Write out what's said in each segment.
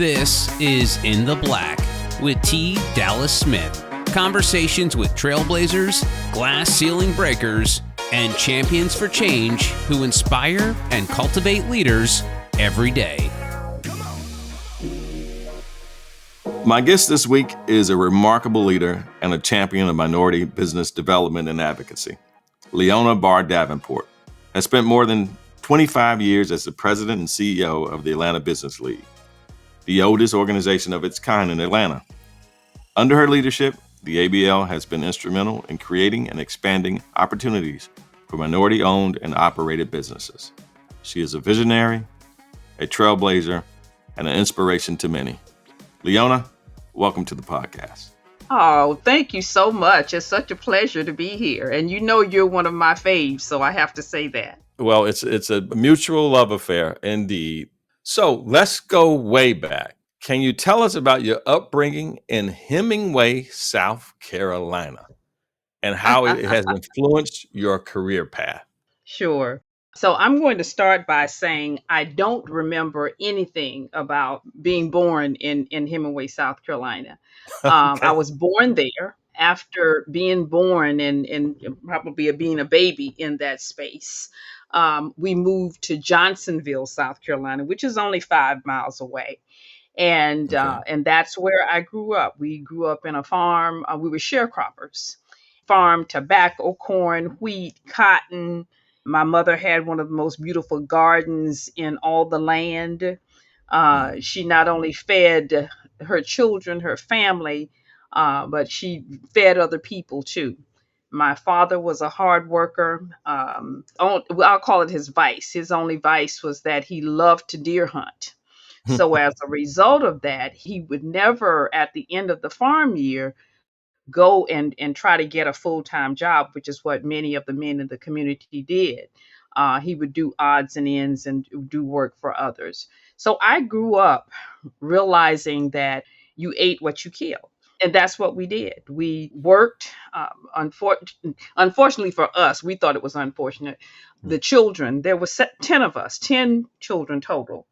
This is In the Black with T. Dallas Smith. Conversations with trailblazers, glass ceiling breakers, and champions for change who inspire and cultivate leaders every day. My guest this week is a remarkable leader and a champion of minority business development and advocacy. Leona Barr-Davenport has spent more than 25 years as the president and CEO of the Atlanta Business League, the oldest organization of its kind in Atlanta. Under her leadership, the ABL has been instrumental in creating and expanding opportunities for minority-owned and operated businesses. She is a visionary, a trailblazer, and an inspiration to many. Leona, welcome to the podcast. Oh, thank you so much. It's such a pleasure to be here. And you know you're one of my faves, so I have to say that. Well, it's a mutual love affair, indeed. So let's go way back. Can you tell us about your upbringing in Hemingway, South Carolina, and how it has influenced your career path? Sure. So I'm going to start by saying I don't remember anything about being born in Hemingway, South Carolina. Okay. I was born there after being born and probably being a baby in that space. We moved to Johnsonville, South Carolina, which is only 5 miles away. And that's where I grew up. We grew up in a farm. We were sharecroppers. Farm tobacco, corn, wheat, cotton. My mother had one of the most beautiful gardens in all the land. She not only fed her children, her family, but she fed other people too. My father was a hard worker. I'll call it his vice. His only vice was that he loved to deer hunt. So as a result of that, he would never, at the end of the farm year, go and try to get a full-time job, which is what many of the men in the community did. He would do odds and ends and do work for others. So I grew up realizing that you ate what you killed. And that's what we did. We worked. Unfortunately for us, we thought it was unfortunate. The children, there were 10 of us, 10 children total.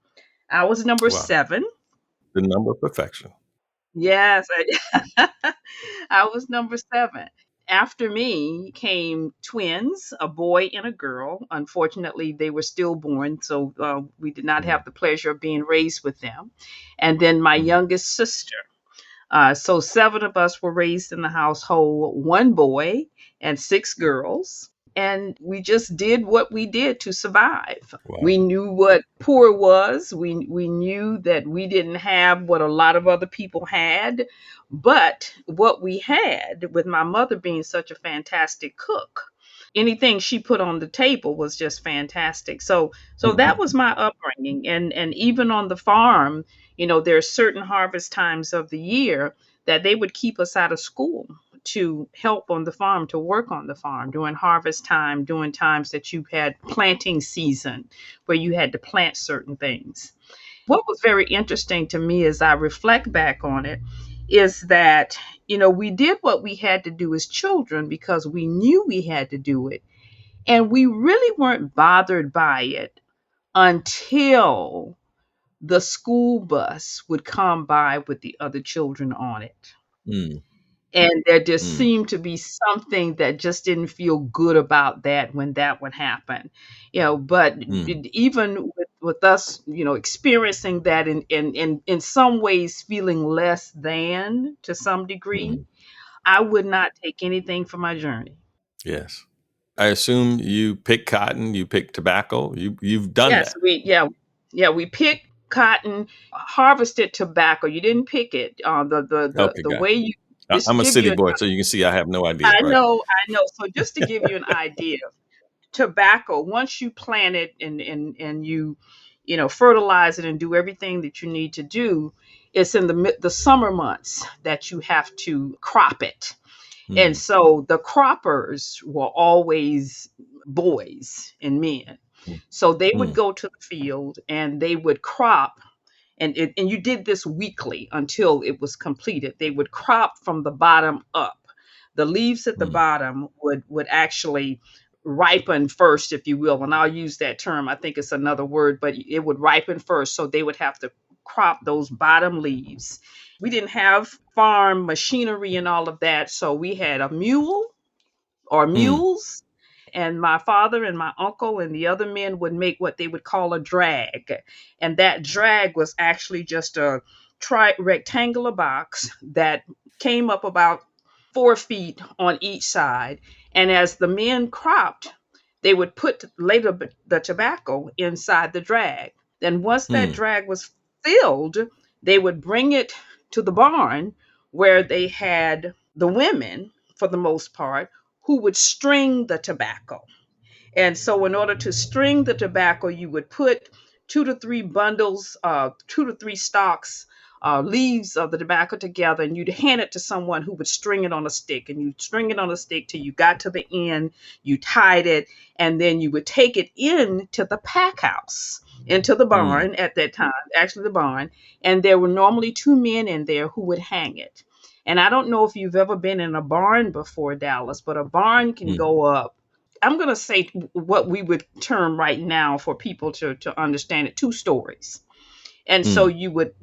I was number 7. The number of perfection. Yes, I was number 7. After me came twins, a boy and a girl. Unfortunately, they were stillborn, so we did not have the pleasure of being raised with them. And then my youngest sister. So 7 of us were raised in the household, 1 boy and 6 girls. And we just did what we did to survive. Wow. We knew what poor was. We knew that we didn't have what a lot of other people had. But what we had, with my mother being such a fantastic cook, anything she put on the table was just fantastic. So that was my upbringing. And even on the farm, there are certain harvest times of the year that they would keep us out of school to help on the farm, to work on the farm during harvest time, during times that you had planting season where you had to plant certain things. What was very interesting to me as I reflect back on it is that, we did what we had to do as children because we knew we had to do it. And we really weren't bothered by it until the school bus would come by with the other children on it. And there just seemed to be something that just didn't feel good about that when that would happen, but even with us, experiencing that in some ways feeling less than to some degree, I would not take anything for my journey. Yes. I assume you pick cotton, you pick tobacco. You've done that. We picked cotton, harvested tobacco. You didn't pick it. The way you. I'm a city boy, so you can see I have no idea. I know. So just to give you an idea, tobacco, once you plant it and you fertilize it and do everything that you need to do, it's in the summer months that you have to crop it. And so the croppers were always boys and men. So they would go to the field and they would crop. And you did this weekly until it was completed. They would crop from the bottom up. The leaves at the bottom would actually ripen first, if you will. And I'll use that term. I think it's another word, but it would ripen first. So they would have to crop those bottom leaves. We didn't have farm machinery and all of that, so we had a mule or Mm. mules, and my father and my uncle and the other men would make what they would call a drag. And that drag was actually just a rectangular box that came up about 4 feet on each side. And as the men cropped, they would put later the tobacco inside the drag. Then once that Mm. drag was filled, they would bring it to the barn where they had the women, for the most part, who would string the tobacco. And so, in order to string the tobacco, you would put 2 to 3 bundles, 2 to 3 stalks, leaves of the tobacco together, and you'd hand it to someone who would string it on a stick. And you'd string it on a stick till you got to the end, you tied it, and then you would take it in to the pack house, into the Mm. barn at that time, actually the barn. And there were normally 2 men in there who would hang it. And I don't know if you've ever been in a barn before, Dallas, but a barn can Mm. go up, I'm going to say what we would term right now for people to understand it, 2 stories. And so Mm. you would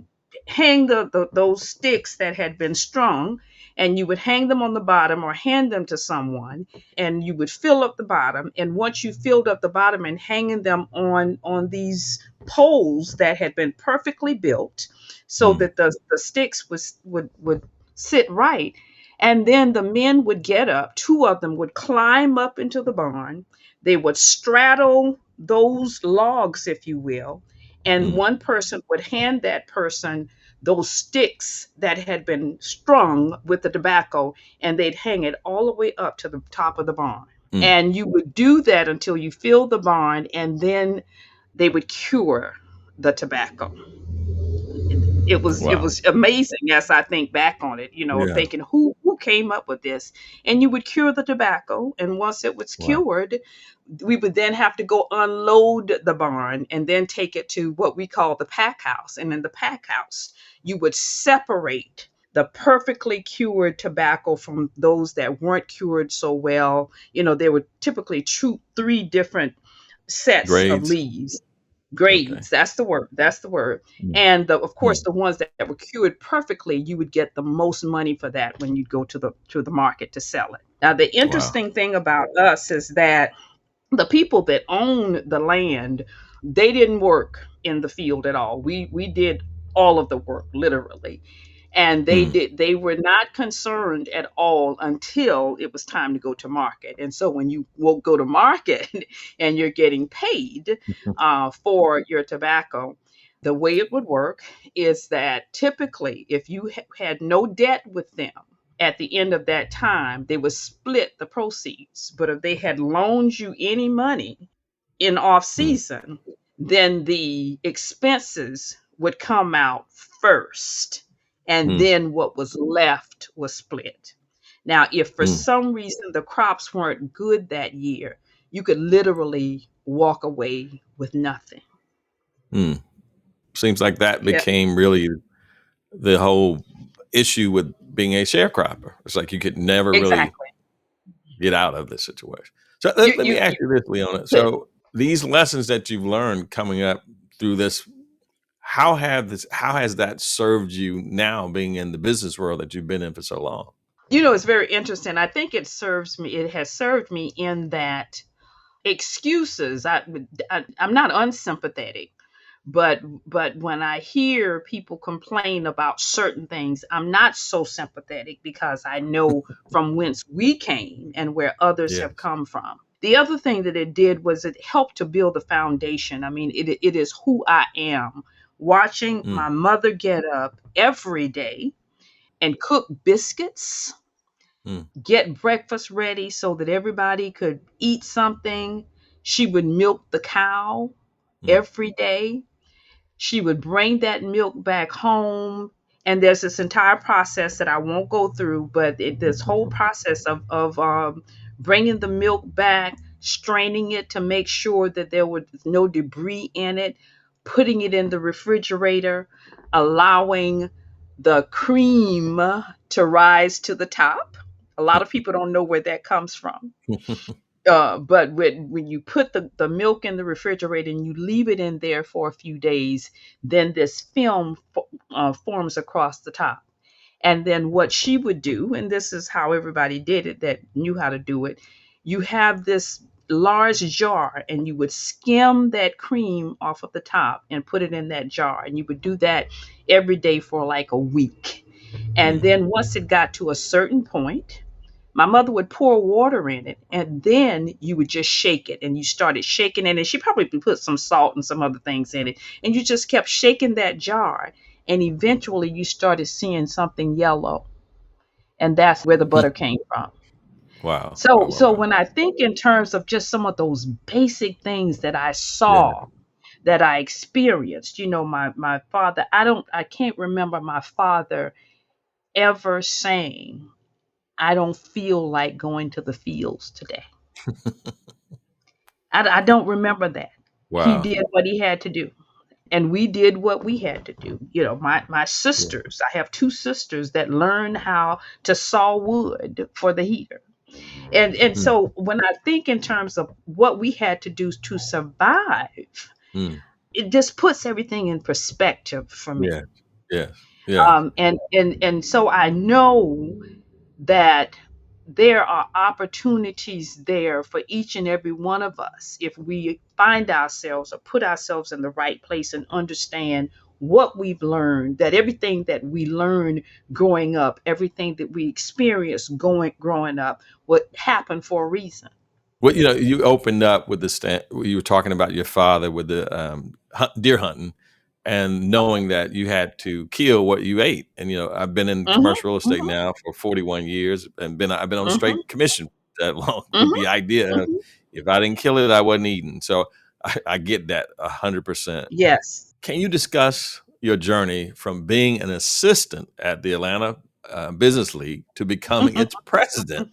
hang those sticks that had been strung, and you would hang them on the bottom or hand them to someone, and you would fill up the bottom. And once you filled up the bottom and hanging them on these poles that had been perfectly built so Mm. that the sticks would sit right. And then the men would get up, 2 of them would climb up into the barn, they would straddle those logs, if you will, and Mm. one person would hand that person those sticks that had been strung with the tobacco, and they'd hang it all the way up to the top of the barn. Mm. And you would do that until you fill the barn, and then they would cure the tobacco. It Wow. was amazing as I think back on it, Yeah. thinking who came up with this. And you would cure the tobacco, and once it was Wow. cured, we would then have to go unload the barn and then take it to what we call the pack house. And in the pack house, you would separate the perfectly cured tobacco from those that weren't cured so well. There were typically 3 different sets of Grades. leaves. Okay. Grades, that's the word. That's the word. Mm. And of course, Mm. the ones that were cured perfectly, you would get the most money for that when you go to the market to sell it. Now, the Wow. interesting thing about us is that the people that own the land, they didn't work in the field at all. We did all of the work, literally. And Mm. they were not concerned at all until it was time to go to market. And so when you will go to market and you're getting paid for your tobacco, the way it would work is that typically if you had no debt with them at the end of that time, they would split the proceeds. But if they had loaned you any money in off Mm. season, then the expenses would come out first, and Mm. then what was left was split. Now, if for Mm. some reason the crops weren't good that year, you could literally walk away with nothing. Mm. Seems like that Yeah, became really the whole issue with being a sharecropper. It's like you could never really exactly. get out of this situation. So You let me you, ask you you this, Leona. could. So these lessons that you've learned coming up through this, how has that served you now being in the business world that you've been in for so long? It's very interesting. I think it has served me in that excuses. I'm not unsympathetic, but when I hear people complain about certain things, I'm not so sympathetic because I know from whence we came and where others have Yes. come from. The other thing that it did was it helped to build the foundation. I mean, it is who I am. Watching Mm. my mother get up every day and cook biscuits, Mm. get breakfast ready so that everybody could eat something. She would milk the cow Mm. every day. She would bring that milk back home. And there's this entire process that I won't go through, but this whole process of bringing the milk back, straining it to make sure that there was no debris in it, putting it in the refrigerator, allowing the cream to rise to the top. A lot of people don't know where that comes from. But when you put the milk in the refrigerator and you leave it in there for a few days, then this film forms across the top. And then what she would do, and this is how everybody did it that knew how to do it, you have this large jar and you would skim that cream off of the top and put it in that jar. And you would do that every day for like a week. And Mm. then once it got to a certain point, my mother would pour water in it and then you would just shake it, and you started shaking it, and she probably put some salt and some other things in it, and you just kept shaking that jar, and eventually you started seeing something yellow, and that's where the butter came from. Wow. Wow. So Wow. Wow. when I think in terms of just some of those basic things that I Yeah. saw, that I experienced, my father, I can't remember my father ever saying, I don't feel like going to the fields today. I don't remember that. He Wow. did what he had to do, and we did what we had to do. My Yeah. sisters, I have two sisters that learned how to saw wood for the heater. And Mm. so when I think in terms of what we had to do to survive, Mm. it just puts everything in perspective for me. Yeah. Yes. Yes. And so I know that there are opportunities there for each and every one of us if we find ourselves or put ourselves in the right place and understand what we've learned, that everything that we learned growing up, everything that we experienced growing up would happen for a reason. Well, you opened up with you were talking about your father with the deer hunting, and knowing that you had to kill what you ate. And I've been in Mhm, commercial real estate mhm, now for 41 years, and I've been on mhm, straight commission that long, with mhm, the idea of, mhm. if I didn't kill it, I wasn't eating. So I get that 100%. Yes. Can you discuss your journey from being an assistant at the Atlanta Business League to becoming its president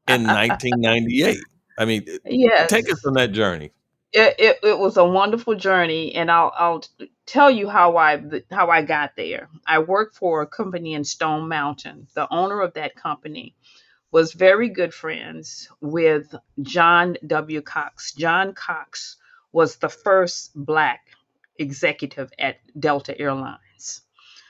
in 1998? I mean, take us Yes. on that journey. It was a wonderful journey, and I'll tell you how I got there. I worked for a company in Stone Mountain. The owner of that company was very good friends with John W. Cox. John Cox was the first Black executive at Delta Airlines.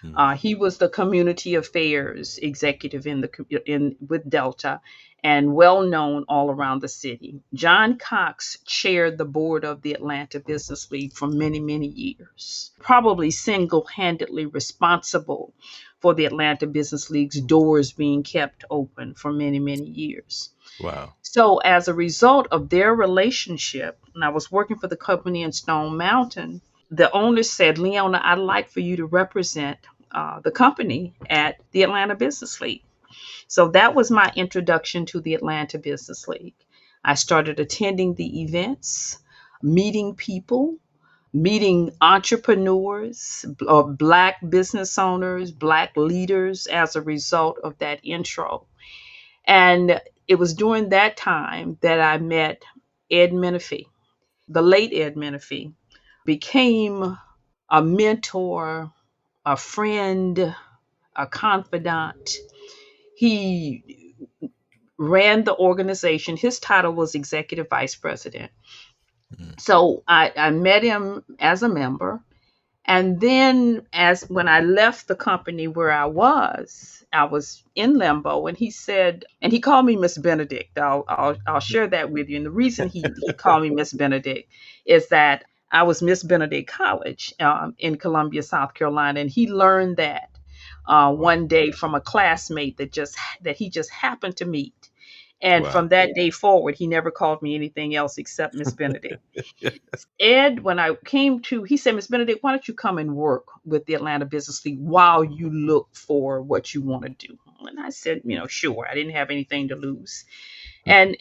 Mm. He was the community affairs executive in with Delta, and well known all around the city. John Cox chaired the board of the Atlanta Business League for many, many years, probably single-handedly responsible for the Atlanta Business League's doors being kept open for many, many years. Wow. So, as a result of their relationship, and I was working for the company in Stone Mountain, the owner said, Leona, I'd like for you to represent the company at the Atlanta Business League. So that was my introduction to the Atlanta Business League. I started attending the events, meeting people, meeting entrepreneurs, Black business owners, Black leaders as a result of that intro. And it was during that time that I met Ed Menifee. The late Ed Menifee became a mentor, a friend, a confidant. He ran the organization. His title was executive vice president. Mm. So I met him as a member. And then as when I left the company where I was in limbo, and he said, and he called me Miss Benedict. I'll share that with you. And the reason he called me Miss Benedict is that I was Miss Benedict College in Columbia, South Carolina, and he learned that Wow. one day from a classmate that he just happened to meet. And Wow. from that day forward, he never called me anything else except Miss Benedict. Ed, when I came to, he said, Miss Benedict, why don't you come and work with the Atlanta Business League while you look for what you want to do? And I said, sure. I didn't have anything to lose. And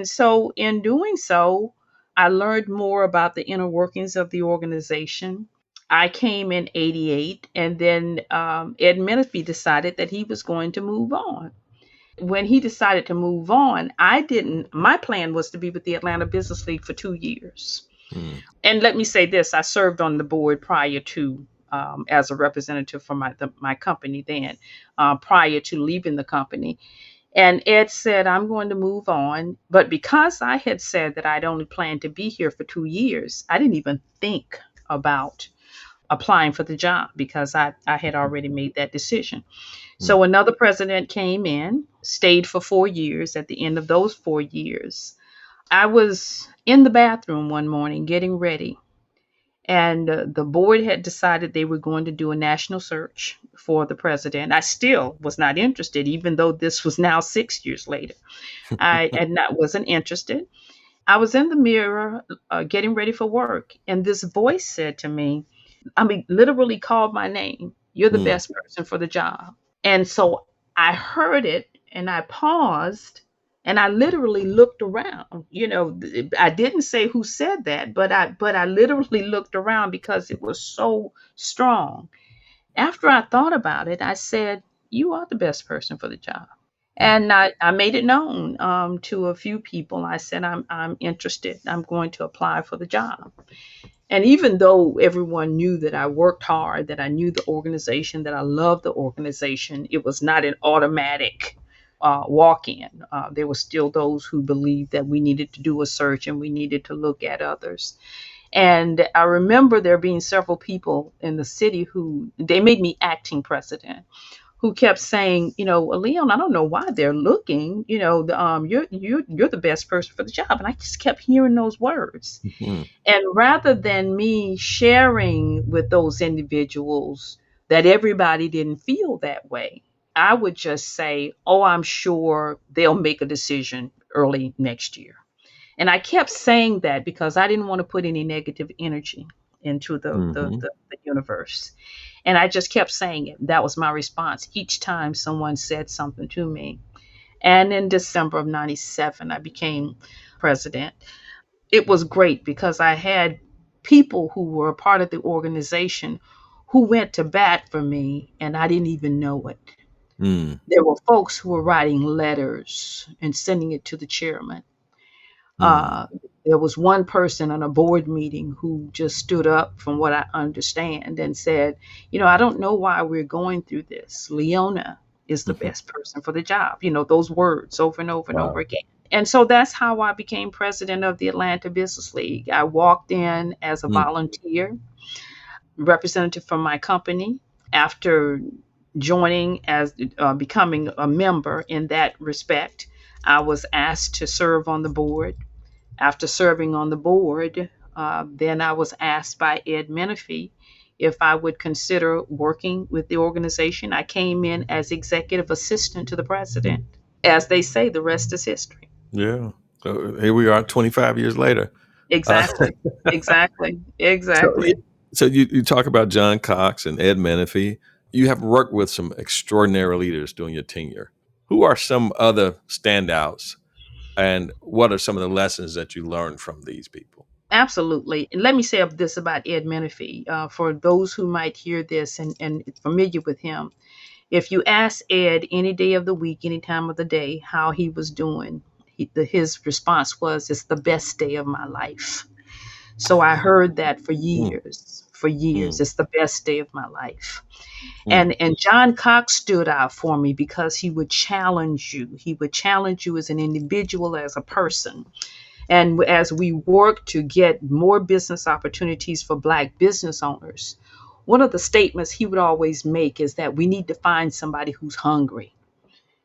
so in doing so, I learned more about the inner workings of the organization. I came in 88, and then Ed Menifee decided that he was going to move on. When he decided to move on, my plan was to be with the Atlanta Business League for 2 years. Mm. And let me say this, I served on the board prior to, as a representative for my company then, prior to leaving the company. And Ed said, I'm going to move on. But because I had said that I'd only planned to be here for 2 years, I didn't even think about applying for the job because I had already made that decision. Mm. So another president came in, stayed for 4 years. At the end of those 4 years, I was in the bathroom one morning getting ready, and the board had decided they were going to do a national search for the president. I still was not interested, even though this was now 6 years later. I had not wasn't interested. I was in the mirror getting ready for work, and this voice said to me, I mean, literally called my name. You're the Mm. best person for the job. And so I heard it and I paused and I literally looked around. I didn't say who said that, but I literally looked around because it was so strong. After I thought about it, I said, "You are the best person for the job." Mm. And I made it known to a few people. I said, I'm interested. I'm going to apply for the job. And even though everyone knew that I worked hard, that I knew the organization, that I loved the organization, it was not an automatic walk in. There were still those who believed that we needed to do a search and we needed to look at others. And I remember there being several people in the city who they made me acting president, who kept saying, Leon, I don't know why they're looking. You're the best person for the job. And I just kept hearing those words. Mm. And rather than me sharing with those individuals that everybody didn't feel that way, I would just say, oh, I'm sure they'll make a decision early next year. And I kept saying that because I didn't want to put any negative energy into Mhm. the universe. And I just kept saying it. That was my response each time someone said something to me. And in December of 97, I became president. It was great because I had people who were a part of the organization who went to bat for me, and I didn't even know it. Mm. There were folks who were writing letters and sending it to the chairman. Mm. Uh, there was one person in a board meeting who just stood up, from what I understand, and said, I don't know why we're going through this. Leona is the Mhm. best person for the job. Those words over and over and over Wow. again. And so that's how I became president of the Atlanta Business League. I walked in as a Mm. volunteer representative from my company. After joining as becoming a member in that respect, I was asked to serve on the board. After serving on the board, then I was asked by Ed Menifee if I would consider working with the organization. I came in as executive assistant to the president. As they say, the rest is history. Yeah. So here we are 25 years later. Uh, Exactly. Exactly. so yeah, Exactly. so you talk about John Cox and Ed Menifee. You have worked with some extraordinary leaders during your tenure. Who are some other standouts, and what are some of the lessons that you learned from these people? Absolutely. And let me say this about Ed Menifee. For those who might hear this and familiar with him, if you ask Ed any day of the week, any time of the day, how he was doing, his response was, "It's the best day of my life." So I heard that for Mm. years. For years, Mm. it's the best day of my life. Mm. And John Cox stood out for me because he would challenge you. He would challenge you as an individual, as a person. And as we work to get more business opportunities for Black business owners, one of the statements he would always make is that we need to find somebody who's hungry.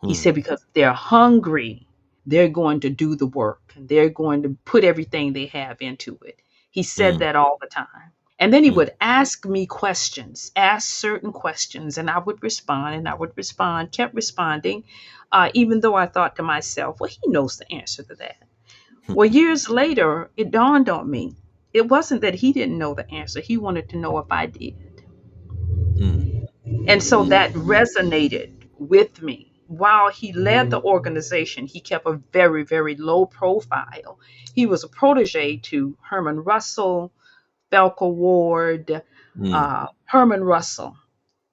He Mm. said, because if they're hungry, they're going to do the work and they're going to put everything they have into it. He said Mm. that all the time. And then he Mm. would ask me questions, ask certain questions, and I would respond and I would respond, kept responding, even though I thought to myself, well, he knows the answer to that. Well, years later, it dawned on me. It wasn't that he didn't know the answer. He wanted to know if I did. Mm. And so Mm. that resonated with me. While he led the organization, he kept a very, very low profile. He was a protege to Herman Russell, Falco Ward, Mm. Herman Russell.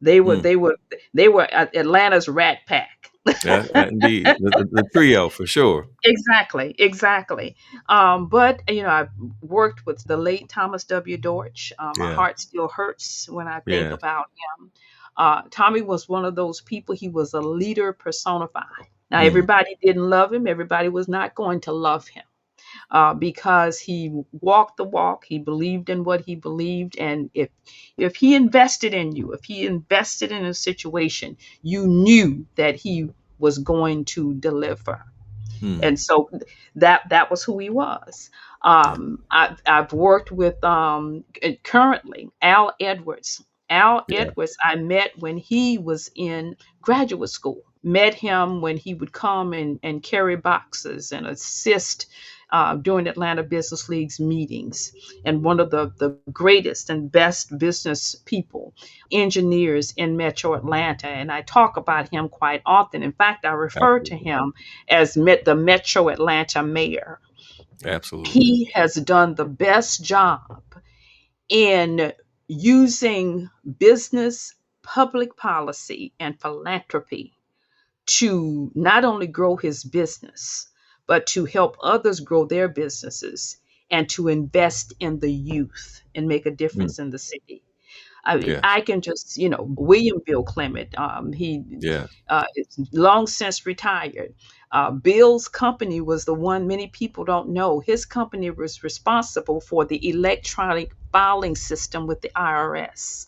They were Mm. they were they were Atlanta's Rat Pack. Yeah, indeed, the trio for sure. Exactly, exactly. But I worked with the late Thomas W. Dortch. My Yeah, heart still hurts when I think yeah. about him. Tommy was one of those people. He was a leader personified. Now, Mm. everybody didn't love him. Everybody was not going to love him because he walked the walk. He believed in what he believed, and if he invested in you, if he invested in a situation, you knew that he was going to deliver. Mm. And so that was who he was. Yeah. I've worked with currently Al Edwards. Al Yeah. Edwards, I met when he was in graduate school. Met him when he would come and carry boxes and assist during Atlanta Business League's meetings. And one of the greatest and best business people, engineers in Metro Atlanta. And I talk about him quite often. In fact, I refer to Absolutely. him as the Metro Atlanta mayor. Absolutely. He has done the best job in using business, public policy, and philanthropy to not only grow his business, but to help others grow their businesses and to invest in the youth and make a Mm. difference in the city. I mean, Yes. I can just, William Bill Clement, he Yes. is long since retired. Bill's company was the one many people don't know. His company was responsible for the electronic filing system with the IRS.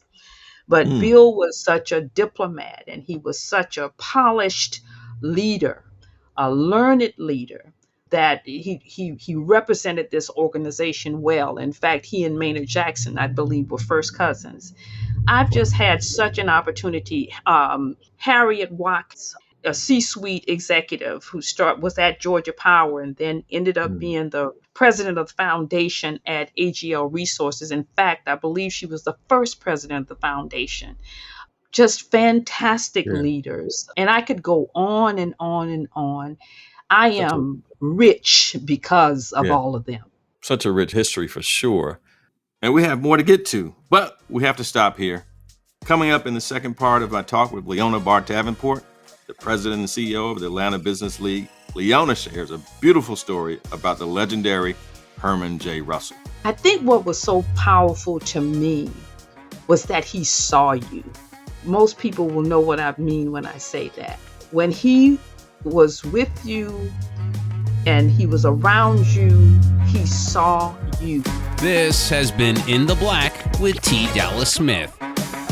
But Mm. Bill was such a diplomat and he was such a polished leader, a learned leader, that he represented this organization well. In fact, he and Maynard Jackson, I believe, were first cousins. I've just had such an opportunity. Harriet Watkins, a C-suite executive who was at Georgia Power and then ended up Mm. being the president of the foundation at AGL Resources. In fact, I believe she was the first president of the foundation. Just fantastic Yeah. leaders. And I could go on and on and on. I Such a am rich because of yeah. all of them. Such a rich history for sure. And we have more to get to, but we have to stop here. Coming up in the second part of my talk with Leona Barr-Davenport, the president and CEO of the Atlanta Business League, Leona shares a beautiful story about the legendary Herman J. Russell. I think what was so powerful to me was that he saw you. Most people will know what I mean when I say that. When he was with you and he was around you, he saw you. This has been In the Black with T. Dallas Smith.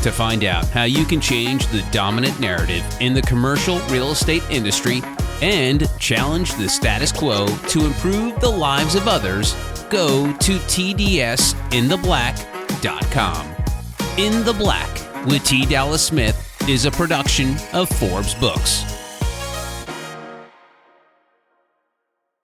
To find out how you can change the dominant narrative in the commercial real estate industry and challenge the status quo to improve the lives of others, go to tdsintheblack.com. In the Black with T. Dallas Smith is a production of Forbes Books.